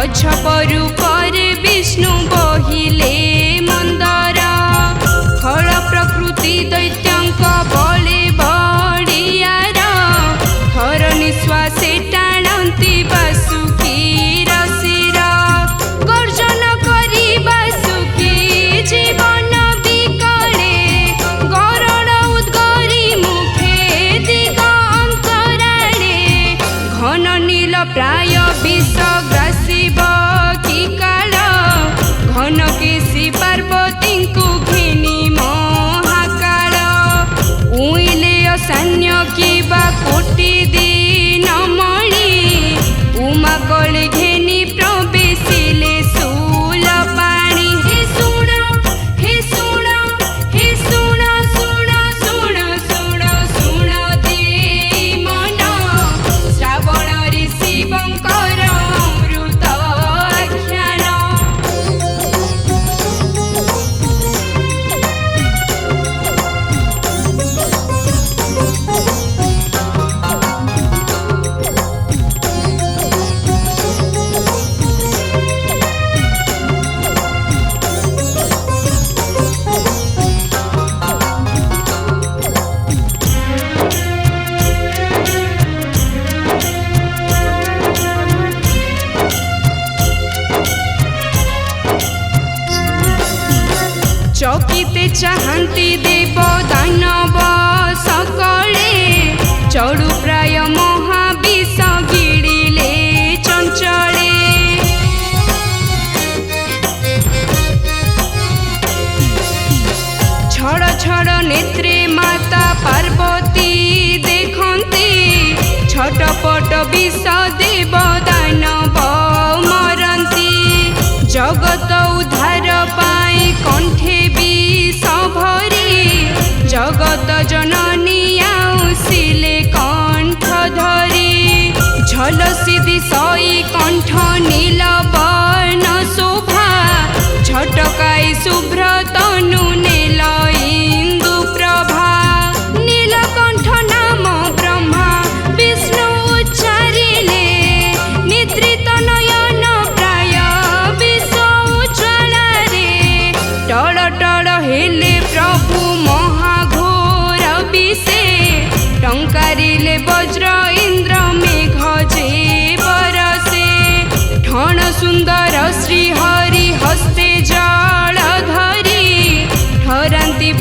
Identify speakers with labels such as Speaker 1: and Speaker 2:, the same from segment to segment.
Speaker 1: गछपरु परे विष्णु बहिले मंदर खल प्रकृति दैत्यंक बले बड़ियार थर निश्वासे टाणती बासुकी रसिर गर्जन करी बासुकी जीवन बिकले गरण उद्गरी मुखे दिग अंतराळे घन नील प्राय विषग्रासिब कि काल घन केशी पार्वती को घिनी महाकाल उइले असान्य किबा कोटि दिन मणि उमा कले घेनी प्रवेशिले शूल पाणी हे सुण हे सुण हे सुण सुण सुण सुण सुण दे मन श्रावण रे शिवंकर अमृत आख्यान चकिते चाहती देव दानव सकले चढ़ु प्राय महाविष गिड़िले चंचले छड़ छड़ नेत्रे माता पार्वती देखती छटपट विष देव दानव मरती जगत उद्धार पाई कंठे विष भरी जगत जननी आउसिले कंठ धरी झलसी दिशई कंठ नील वर्ण शोभा झटकाई शुभ्र तनु नेल इंदु प्रभा नीलकंठ नाम ब्रह्मा विष्णु उच्चारिले निद्रित नयन प्राय विष उज्ज्वलारे टळ टळ हेले प्रभु महाघोर विषे टंकारिले वज्र इंद्र मेघ जे बरसे ठण सुंदर श्री हरि हस्ते जल धरी ठरांती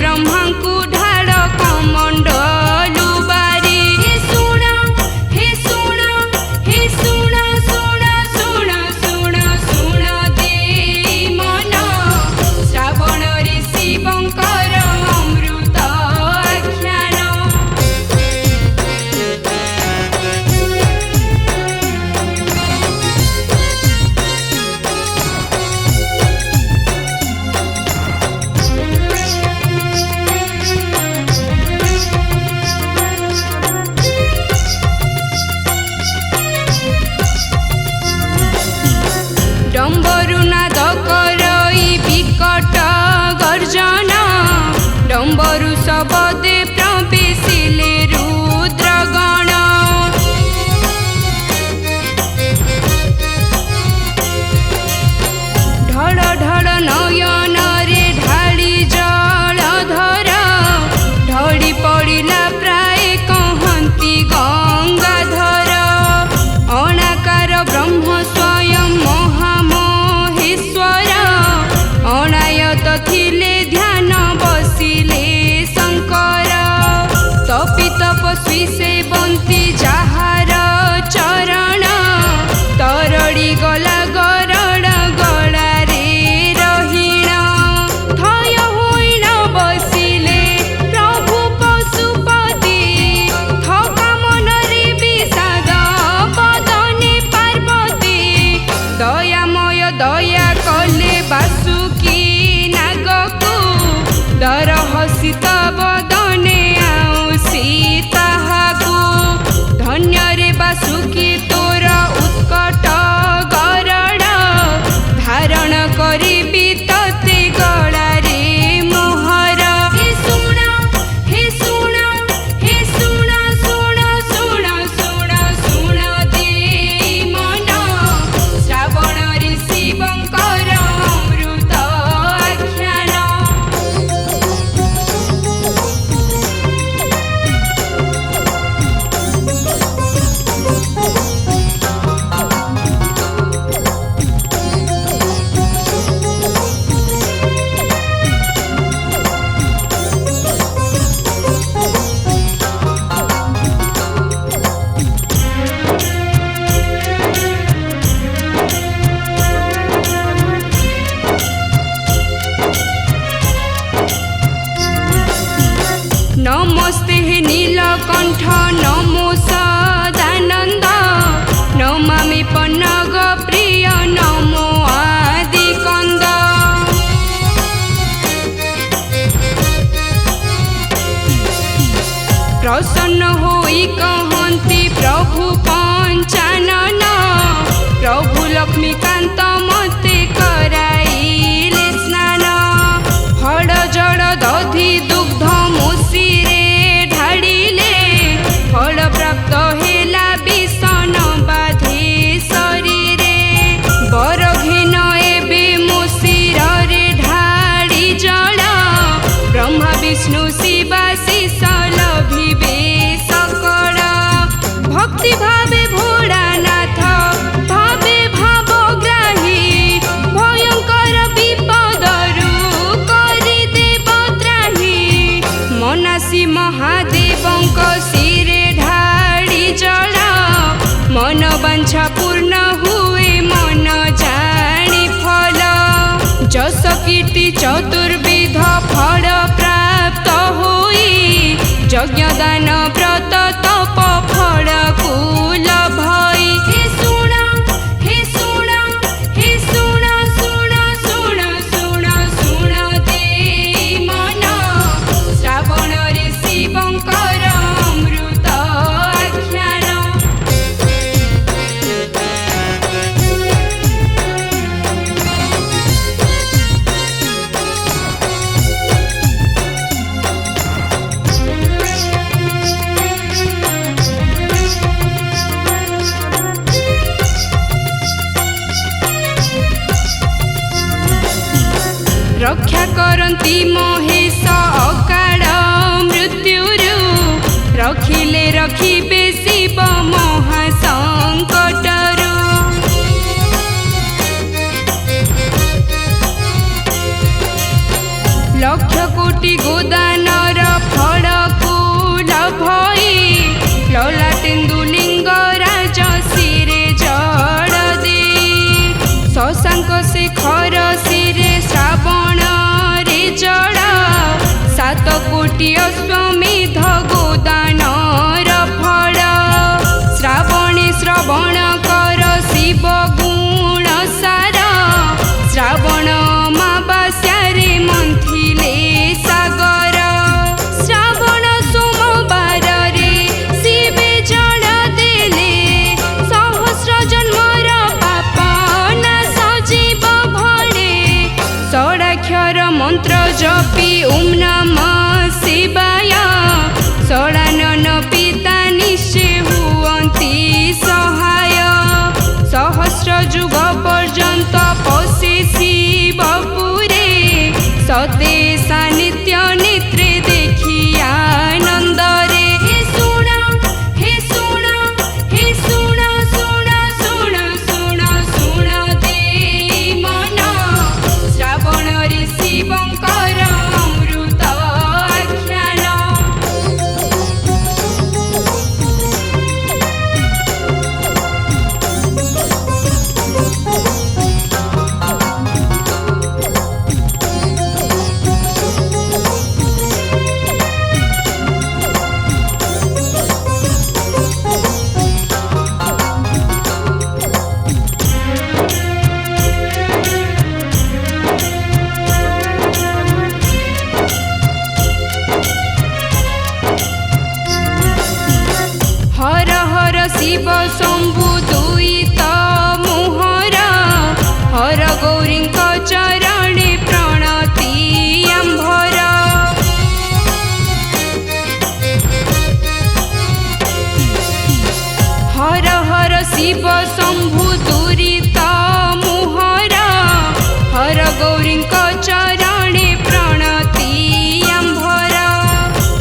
Speaker 1: यज्ञदान व्रत तप फल कुल भई। हे सुण हे सुण हे सुण सुण सुण सुण सुण दे मन श्रावण रे शिवंकर अमृत आख्यान। रक्षा करती महेश अकाल मृत्युरु रखिले रखिबे शिव महासंकटरु। लक्ष कोटि गोदानर फल कुल भई ललाटेन्दु लिंगराज शिरे जड़ दे। शशांक शेखर शिरे श्रावण रे जड़ 7 कोटि अश्वमेध गोदानर फल। श्रावणे श्रवण कर शिव गुण सार श्रावण अमावास्यारे मंथिले सागर। श्रावण सोमवार रे शिवे जड़ देले सहस्र जन्मर पाप नाश जीव भणे। षडाक्षर मंत्र जपी ओम नमः शिवाय षडानन पिता निश्चे हुअन्ति सहाय। सहस्र जुग पर्यंत पशे शिवपुरे सते सानिध्य नेत्रे देखि आनंदरे। हे सुण हे सुण हे सुण सुण सुण सुण सुण दे मन श्रावण रे शिवंकर अमृत आख्यान। हर हर शिव शंभु दुईत मोहर हर गौरी चरणे प्रणति आंभर। हर हर शिव शंभु दुरीत मोहर हर गौरी चरणे प्रणति आंभर।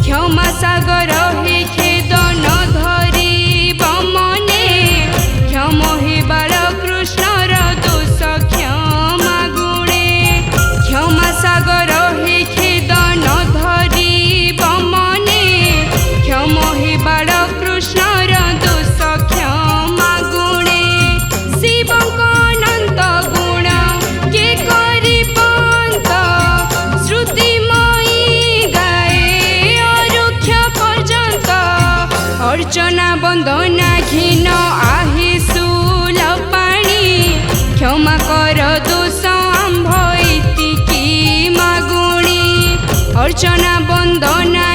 Speaker 1: क्षमा सागर हे खेद न धरिब मने क्षम हे बालकृष्णर दोष क्षमा गुणे। क्षमा सागर हे खेद न धरिब मने क्षम हे बालकृष्णर दोष क्षमा गुणे। शिवंक अनंत गुण के करि पंत श्रुतिमयी गाए अरुक्ष पर्यंत। अर्चना वंदना घिन आहे शूल पाणी क्षमा कर दोष आंभ एतिकी मागुणी। अर्चना वंदना